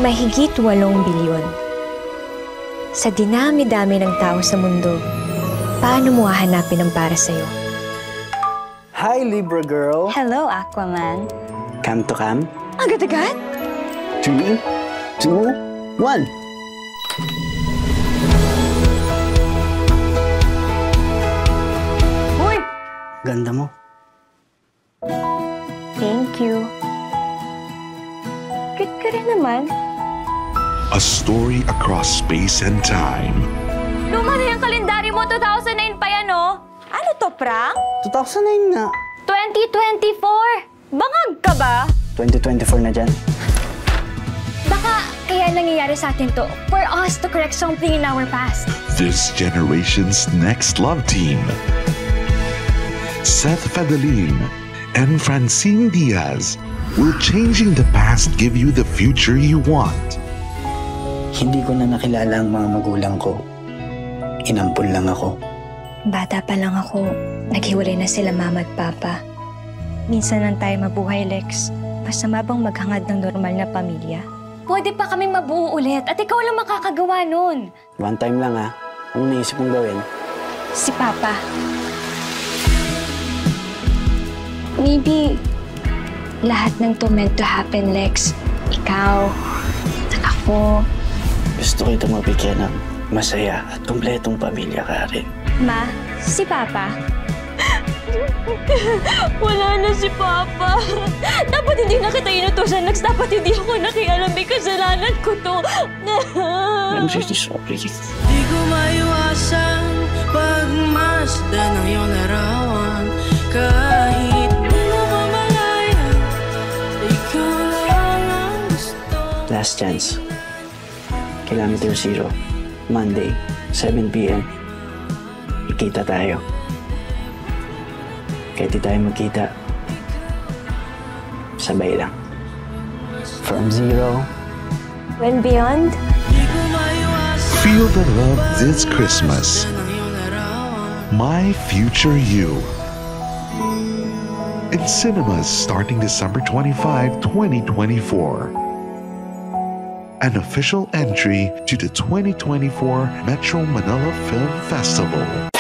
mahigit 8 bilyon. Sa dinami-dami ng tao sa mundo, paano mo hahanapin ang para sa'yo? Hi, Libra girl. Hello, Aquaman. Come to come? Agad-agad? 3, 2, 1. Uy! Ganda mo. Thank you. Cute ka rin naman. A story across space and time. Luma na yung kalendaryo mo, 2009 pa yan, oh. Ano to, prank? 2009 nga. 2024! Bangag ka ba? 2024 na dyan. Baka kaya nangyayari sa atin to for us to correct something in our past. This generation's next love team. Seth Fadalin and Francine Diaz will changing the past give you the future you want. Hindi ko na nakilala ang mga magulang ko. Inampun lang ako. Bata pa lang ako, naghiwalay na sila mama at papa. Minsan lang tayo mabuhay, Lex. Masama bang maghangad ng normal na pamilya? Pwede pa kaming mabuo ulit at ikaw lang makakagawa nun. One time lang ha. Anong naisip mong gawin? Si Papa. Maybe lahat ng to meant to happen, Lex. Ikaw, at ako. Gusto kita mabigyan ng masaya at kumpletong pamilya ka rin. Ma, si Papa. Wala na si Papa. Dapat hindi na kita inutusan, Lex. Dapat hindi ako nakialam. May kasalanan ko to. I'm really sorry. Di ko maiwasan pagmasdan ng iyong larawan. Kahit di mo mamalayan, ikaw lang ang gusto. Last chance. Kilometer 0. Monday, 7 p.m. Ikita tayo. Kahit di tayo magkita, sabay lang. From 0. When beyond? Feel the love this Christmas. My Future You. In cinemas starting December 25, 2024. An official entry to the 2024 Metro Manila Film Festival.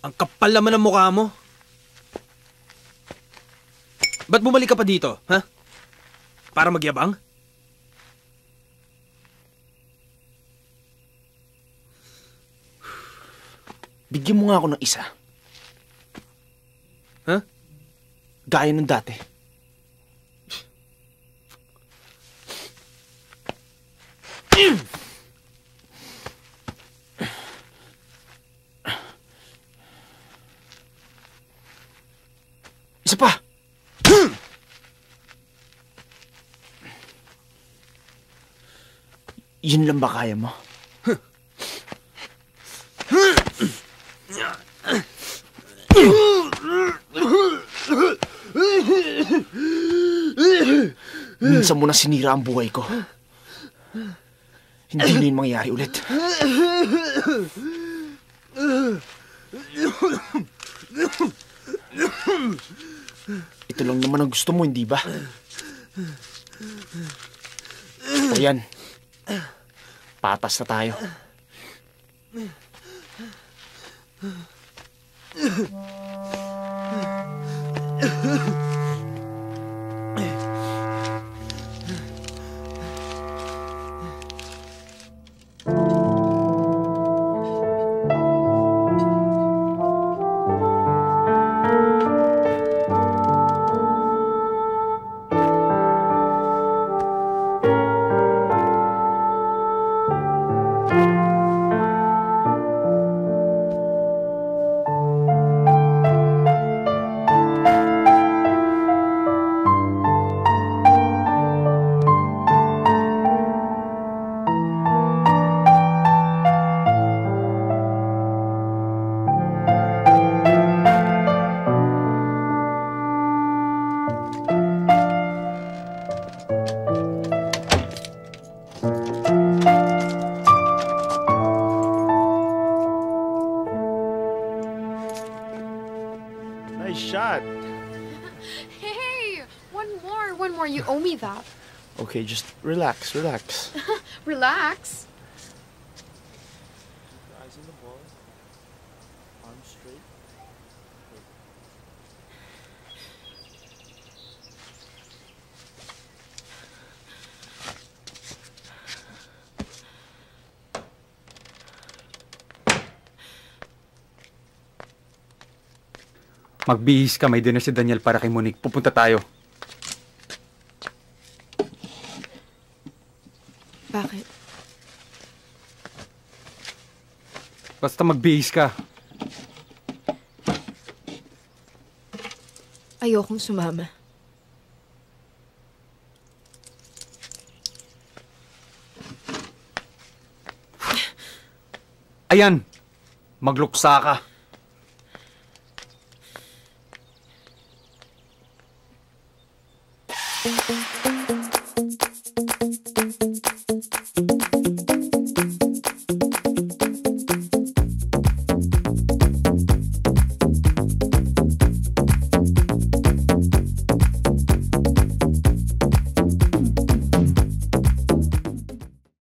Ang kapal naman ng mukha mo. Ba't bumalik ka pa dito, ha? Para magyabang? Bigyan mo nga ako ng isa. Ha? Gaya ng dati. Isa pa! Yun lang ba kaya mo? Minsan mo na sinira ang buhay ko. Hindi na yun mangyayari ulit. Ito lang naman ang gusto mo, hindi ba? O yan. Patas na tayo. You owe me that. Okay, just relax, relax. Relax. Eyes on the ball. Arms straight. Magbihis ka, may dinner si Daniel para kay Monique. Pupunta tayo. Bakit? Basta magbihis ka. Ayokong sumama. Ayan! Magluksa ka.